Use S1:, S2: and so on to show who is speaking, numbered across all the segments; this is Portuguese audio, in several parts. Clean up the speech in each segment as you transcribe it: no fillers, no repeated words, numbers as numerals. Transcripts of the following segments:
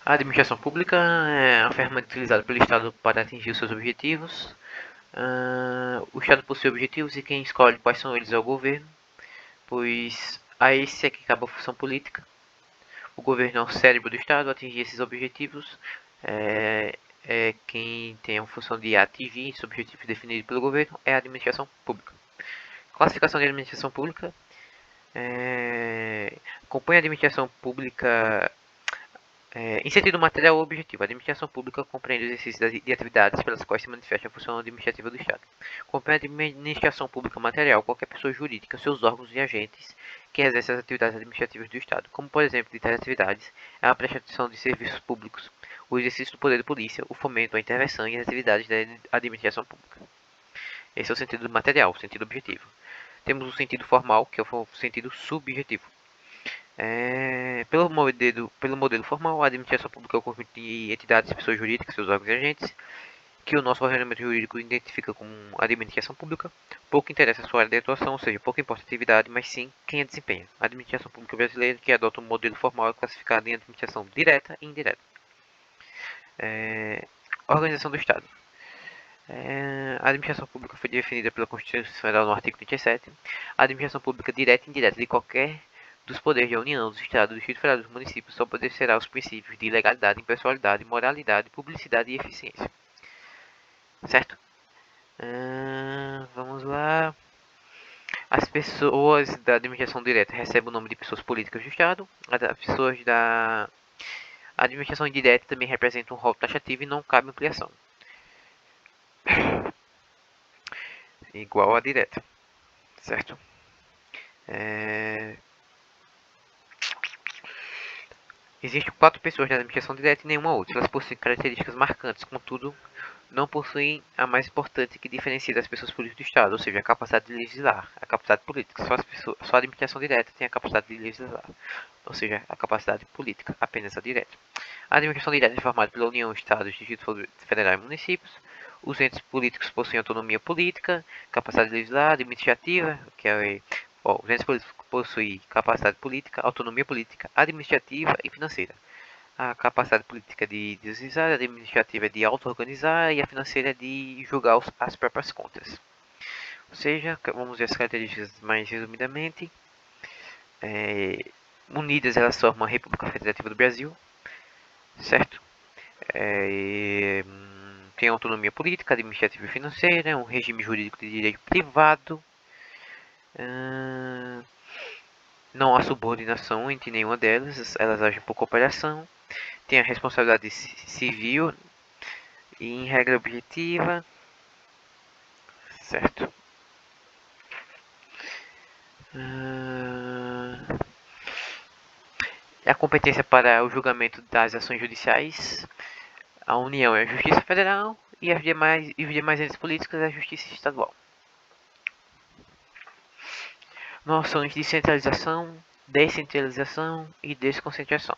S1: A administração pública é a ferramenta utilizada pelo Estado para atingir os seus objetivos. O Estado possui objetivos e quem escolhe quais são eles é o governo, pois a esse é que cabe a função política. O governo é o cérebro do Estado, atingir esses objetivos é quem tem a função de atingir esses objetivos definidos pelo governo, é a administração pública. Classificação de administração pública compõe a administração pública em sentido material ou objetivo. A administração pública compreende o exercício de atividades pelas quais se manifesta a função administrativa do Estado. Compõe a administração pública material qualquer pessoa jurídica, seus órgãos e agentes que exercem as atividades administrativas do Estado, como por exemplo de tais atividades é a prestação de serviços públicos, o exercício do poder de polícia, o fomento, a intervenção e as atividades da administração pública. Esse é o sentido material, o sentido objetivo. Temos o sentido formal, que é o sentido subjetivo. Pelo modelo formal, a administração pública é o conjunto de entidades, pessoas jurídicas, seus órgãos e agentes, que o nosso ordenamento jurídico identifica como administração pública. Pouco interessa a sua área de atuação, ou seja, pouco importa a atividade, mas sim quem a desempenha. A administração pública brasileira, que adota um modelo formal, é classificada em administração direta e indireta. Organização do Estado. A administração pública foi definida pela Constituição Federal no artigo 37. A administração pública direta e indireta de qualquer dos poderes da União, dos Estados, do Distrito Federal e dos municípios só obedecerá os princípios de legalidade, impessoalidade, moralidade, publicidade e eficiência. Certo? Vamos lá. As pessoas da administração direta recebem o nome de pessoas políticas do Estado. As pessoas da administração indireta também representam um rol taxativo e não cabe ampliação. Igual à direta. Certo? Existem 4 pessoas na administração direta e nenhuma outra. Elas possuem características marcantes, contudo, não possuem a mais importante que diferencia das pessoas políticas do Estado, ou seja, a capacidade de legislar, a capacidade política. Só a administração direta tem a capacidade de legislar, ou seja, a capacidade política, apenas a direta. A administração direta é formada pela União, Estados, Distrito Federal e municípios. Os entes políticos possuem autonomia política, capacidade de legislar, administrativa, que é os entes políticos possuem capacidade política, autonomia política, administrativa e financeira. A capacidade política é de deslizar, a administrativa é de auto-organizar e a financeira é de julgar as próprias contas. Ou seja, vamos ver as características mais resumidamente. Unidas, elas formam a República Federativa do Brasil, certo? Tem autonomia política, administrativa e financeira, um regime jurídico de direito privado. Não há subordinação entre nenhuma delas, elas agem por cooperação. Tem a responsabilidade civil e em regra objetiva, certo? A competência para o julgamento das ações judiciais, a União é a Justiça Federal e os demais entes políticos é a Justiça Estadual. Noções de centralização, descentralização e desconcentração.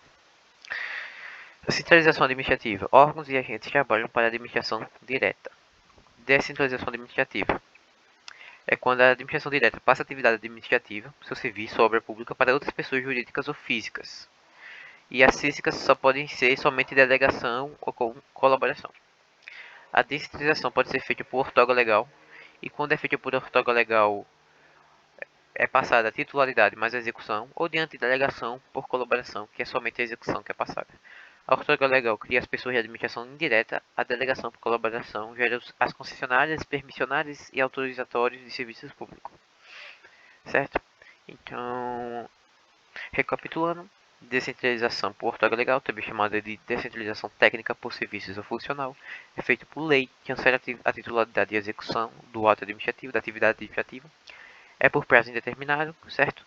S1: A centralização administrativa. Órgãos e agentes trabalham para a administração direta. Descentralização administrativa. É quando a administração direta passa a atividade administrativa, seu serviço ou obra pública para outras pessoas jurídicas ou físicas. E as físicas só podem ser somente delegação ou com colaboração. A descentralização pode ser feita por ortoga legal, e quando é feita por ortoga legal, é passada a titularidade mais a execução, ou diante de delegação por colaboração, que é somente a execução que é passada. A ortoga legal cria as pessoas de administração indireta, a delegação por colaboração gera as concessionárias, permissionárias e autorizatórios de serviços públicos. Certo? Então, recapitulando, descentralização por ortoga legal, também chamada de descentralização técnica por serviços ou funcional, é feita por lei, que transfere a titularidade e execução do ato administrativo, da atividade administrativa, é por prazo indeterminado, certo?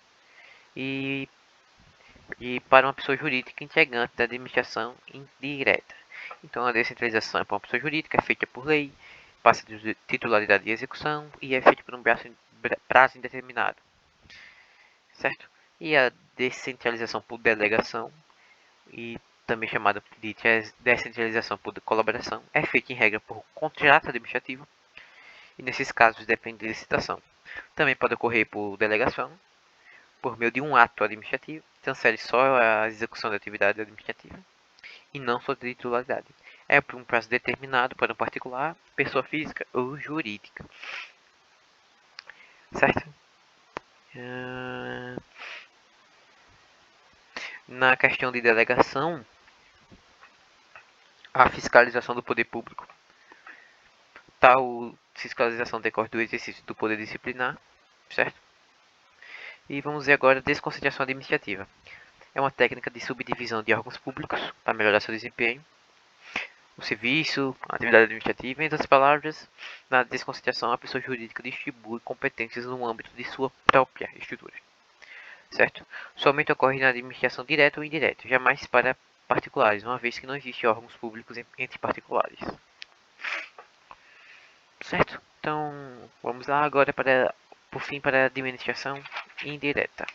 S1: E para uma pessoa jurídica integrante da administração indireta. Então, a descentralização é para uma pessoa jurídica, é feita por lei, passa de titularidade e execução e é feita por um prazo indeterminado, certo? E a descentralização por delegação, e também chamada de descentralização por colaboração, é feita em regra por contrato administrativo e nesses casos depende de licitação. Também pode ocorrer por delegação, por meio de um ato administrativo, transfere só a execução da atividade administrativa, e não sua titularidade. É por um prazo determinado para um particular, pessoa física ou jurídica. Certo? Na questão de delegação, a fiscalização do poder público. Tal fiscalização decorre do exercício do poder disciplinar, certo? E vamos ver agora a desconcentração administrativa. É uma técnica de subdivisão de órgãos públicos para melhorar seu desempenho, o serviço, a atividade administrativa. Em outras palavras, na desconcentração, a pessoa jurídica distribui competências no âmbito de sua própria estrutura, certo? Somente ocorre na administração direta ou indireta, jamais para particulares, uma vez que não existe órgãos públicos entre particulares. Certo? Então, vamos lá agora por fim, para a administração indireta.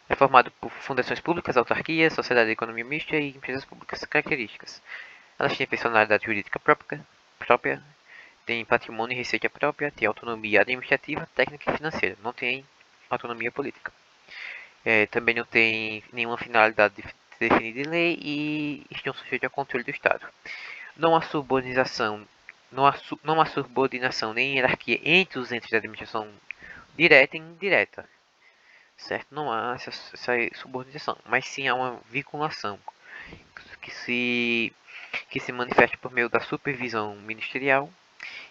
S1: É formado por fundações públicas, autarquias, sociedade de economia mista e empresas públicas. Características. Elas têm personalidade jurídica própria, têm patrimônio e receita própria, têm autonomia administrativa, técnica e financeira. Não tem autonomia política. Também não tem nenhuma finalidade definida em lei e estão sujeitos ao controle do Estado. Não há subordinação, não há subordinação nem hierarquia entre os entes da administração direta e indireta, certo? Não há essa subordinação, mas sim há uma vinculação que se manifesta por meio da supervisão ministerial,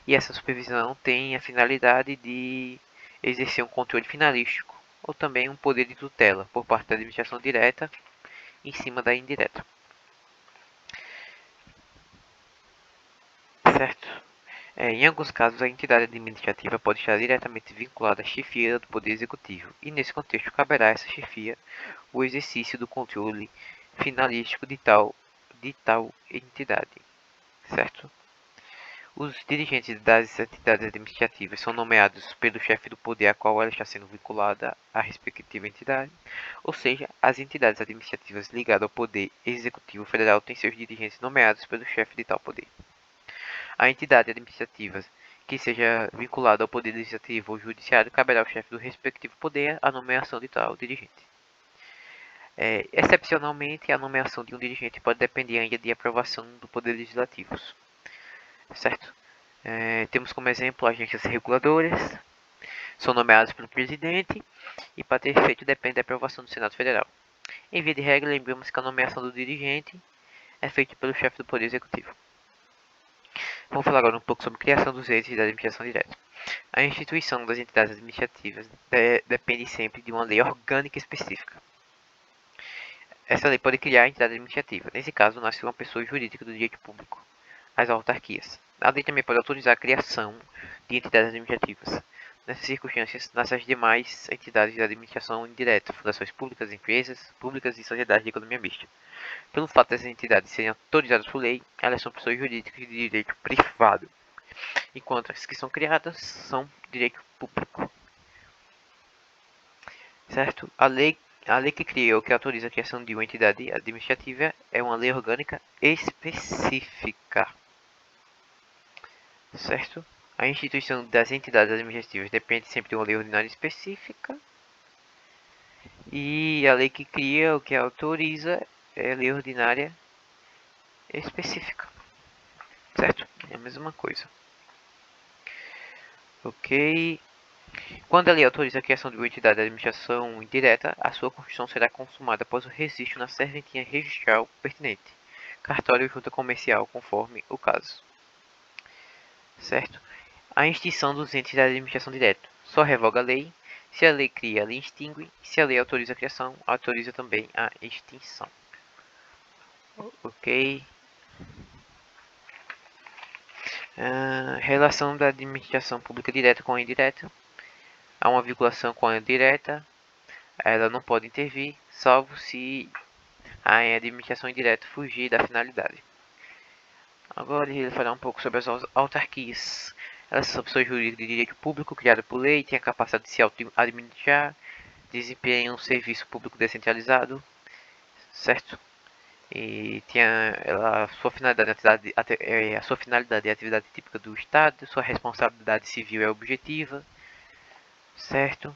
S1: e essa supervisão tem a finalidade de exercer um controle finalístico ou também um poder de tutela por parte da administração direta em cima da indireta. Certo? Em alguns casos, a entidade administrativa pode estar diretamente vinculada à chefia do Poder Executivo, e nesse contexto caberá a essa chefia o exercício do controle finalístico de tal entidade. Certo? Os dirigentes das entidades administrativas são nomeados pelo chefe do poder a qual ela está sendo vinculada à respectiva entidade, ou seja, as entidades administrativas ligadas ao Poder Executivo Federal têm seus dirigentes nomeados pelo chefe de tal poder. A entidade administrativa que seja vinculada ao Poder Legislativo ou Judiciário caberá ao chefe do respectivo poder a nomeação de tal dirigente. Excepcionalmente, a nomeação de um dirigente pode depender ainda de aprovação do Poder Legislativo. Certo? Temos como exemplo agências reguladoras, são nomeadas pelo presidente e para ter efeito depende da aprovação do Senado Federal. Em via de regra, lembramos que a nomeação do dirigente é feita pelo chefe do Poder Executivo. Vamos falar agora um pouco sobre a criação dos entes da administração direta. A instituição das entidades administrativas depende sempre de uma lei orgânica específica. Essa lei pode criar a entidade administrativa. Nesse caso, nasce uma pessoa jurídica do direito público, as autarquias. A lei também pode autorizar a criação de entidades administrativas. Nessas circunstâncias, nascem as demais entidades de administração indireta, fundações públicas, empresas públicas e sociedades de economia mista. Pelo fato dessas entidades serem autorizadas por lei, elas são pessoas jurídicas de direito privado, enquanto as que são criadas são direito público. Certo? A lei que cria ou que autoriza a criação de uma entidade administrativa é uma lei orgânica específica. Certo? A instituição das entidades administrativas depende sempre de uma lei ordinária específica. E a lei que cria ou que autoriza é a lei ordinária específica. Certo? É a mesma coisa. Ok. Quando a lei autoriza a criação de uma entidade de administração indireta, a sua constituição será consumada após o registro na serventia registral pertinente, cartório ou junta comercial, conforme o caso. Certo? A extinção dos entes da administração direta. Só revoga a lei. Se a lei cria, a lei extingue. Se a lei autoriza a criação, autoriza também a extinção. Ok. Relação da administração pública direta com a indireta. Há uma vinculação com a indireta. Ela não pode intervir, salvo se a administração indireta fugir da finalidade. Agora ele vai falar um pouco sobre as autarquias. Elas são pessoas jurídicas de direito público criadas por lei, têm a capacidade de se auto-administrar, desempenham um serviço público descentralizado, certo? E tem a sua finalidade é a atividade típica do Estado, sua responsabilidade civil é objetiva, certo?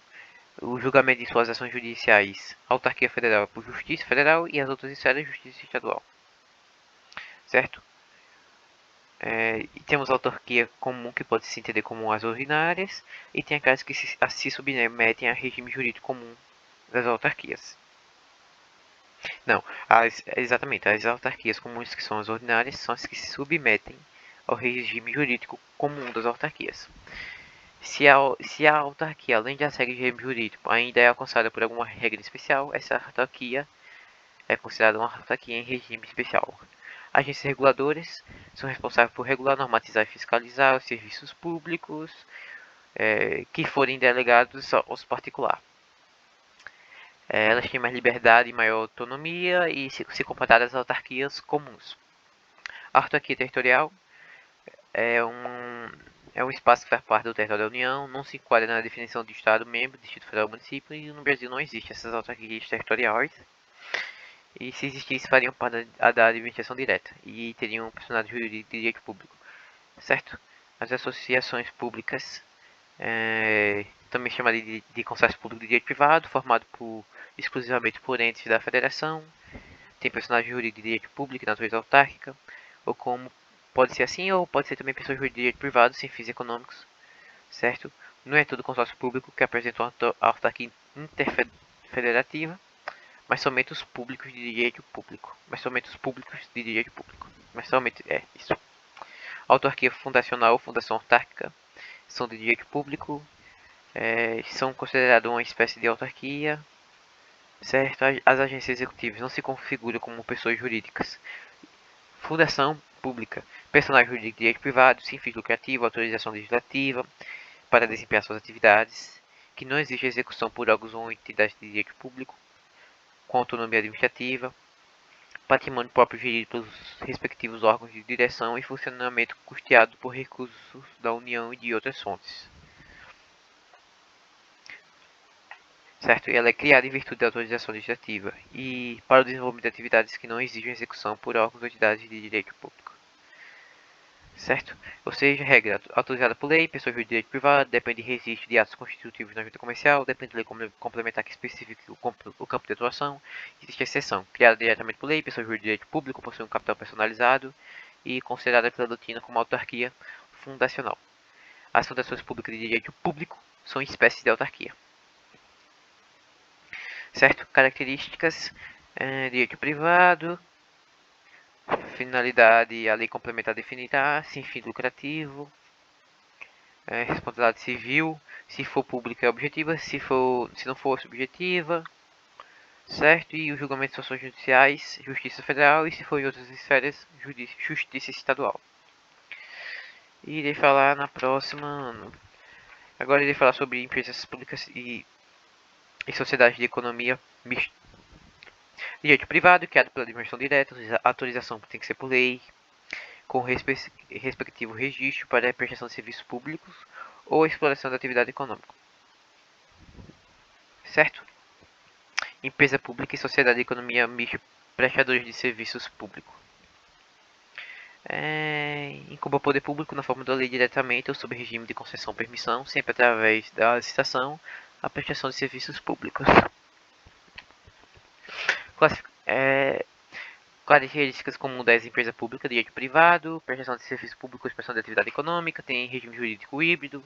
S1: o julgamento de suas ações judiciais, a autarquia federal é por Justiça Federal e as outras esferas Justiça Estadual. Certo? E temos a autarquia comum, que pode se entender como as ordinárias, e tem aquelas que se submetem a regime jurídico comum das autarquias. Não, exatamente, as autarquias comuns, que são as ordinárias, são as que se submetem ao regime jurídico comum das autarquias. Se a autarquia, além de a regime jurídico, ainda é alcançada por alguma regra especial, essa autarquia é considerada uma autarquia em regime especial. Agências reguladoras são responsáveis por regular, normatizar e fiscalizar os serviços públicos que forem delegados aos particulares. Elas têm mais liberdade e maior autonomia e se comparadas às autarquias comuns. A autarquia territorial é um espaço que faz parte do território da União, não se enquadra na definição de Estado membro, Distrito Federal, município, e no Brasil não existem essas autarquias territoriais. E se existisse, fariam parte da administração direta e teriam personalidade jurídica de direito público. Certo? As associações públicas, também chamadas de consórcio público de direito privado, formado exclusivamente por entes da federação, tem personagem jurídico de direito público e natureza autárquica, ou como pode ser assim, ou pode ser também pessoa jurídica de direito privado, sem fins econômicos, certo? Não é todo consórcio público que apresenta uma autarquia interfederativa, mas somente os públicos de direito público. Mas somente os públicos de direito público. Mas somente isso. Autarquia fundacional ou fundação autárquica são de direito público, são consideradas uma espécie de autarquia, certo? As agências executivas não se configuram como pessoas jurídicas. Fundação pública, personagem jurídico de direito privado, sem fins lucrativos, autorização legislativa para desempenhar suas atividades, que não exige execução por órgãos ou entidades de direito público, com autonomia administrativa, patrimônio próprio gerido pelos respectivos órgãos de direção e funcionamento custeado por recursos da União e de outras fontes. Certo? E ela é criada em virtude da autorização legislativa e para o desenvolvimento de atividades que não exigem execução por órgãos ou entidades de direito público. Certo? Ou seja, regra autorizada por lei, pessoa de direito privado, depende de registro de atos constitutivos na junta comercial, depende de lei complementar que especifique o campo de atuação, existe exceção, criada diretamente por lei, pessoa de direito público, possui um capital personalizado e considerada pela doutrina como autarquia fundacional. As fundações públicas de direito público são espécies de autarquia. Certo? Características, direito privado, finalidade, a lei complementar definirá, sem fim lucrativo, responsabilidade civil, se for pública é objetiva, se não for subjetiva, certo? E os julgamentos ações judiciais, Justiça Federal, e se for em outras esferas, Justiça Estadual. E irei falar na próxima. Agora irei falar sobre empresas públicas e sociedades de economia mista. Direito privado, criado pela dimensão direta, a autorização tem que ser por lei, com respectivo registro para a prestação de serviços públicos ou a exploração da atividade econômica. Certo? Empresa pública e sociedade de economia mista, prestadores de serviços públicos. Incumbe ao poder público na forma da lei diretamente ou sob regime de concessão ou permissão, sempre através da licitação, a prestação de serviços públicos. Características comuns das empresas públicas, direito privado, prestação de serviços públicos, prestação de atividade econômica, tem regime jurídico híbrido,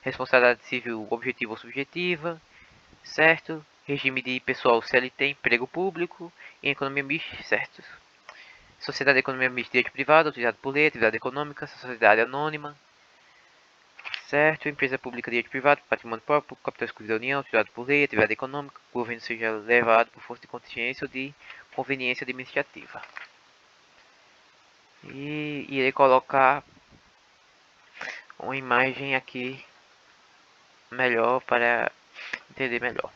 S1: responsabilidade civil objetiva ou subjetiva, certo? Regime de pessoal CLT, emprego público, e economia mista, certo? Sociedade de economia mista, direito privado, autorizado por lei, atividade econômica, sociedade anônima, certo? Empresa pública, direito privado, patrimônio próprio, capital exclusivo da União, autorizado por lei, atividade econômica, o governo seja levado por força de contingência ou de conveniência administrativa. E irei colocar uma imagem aqui melhor para entender melhor.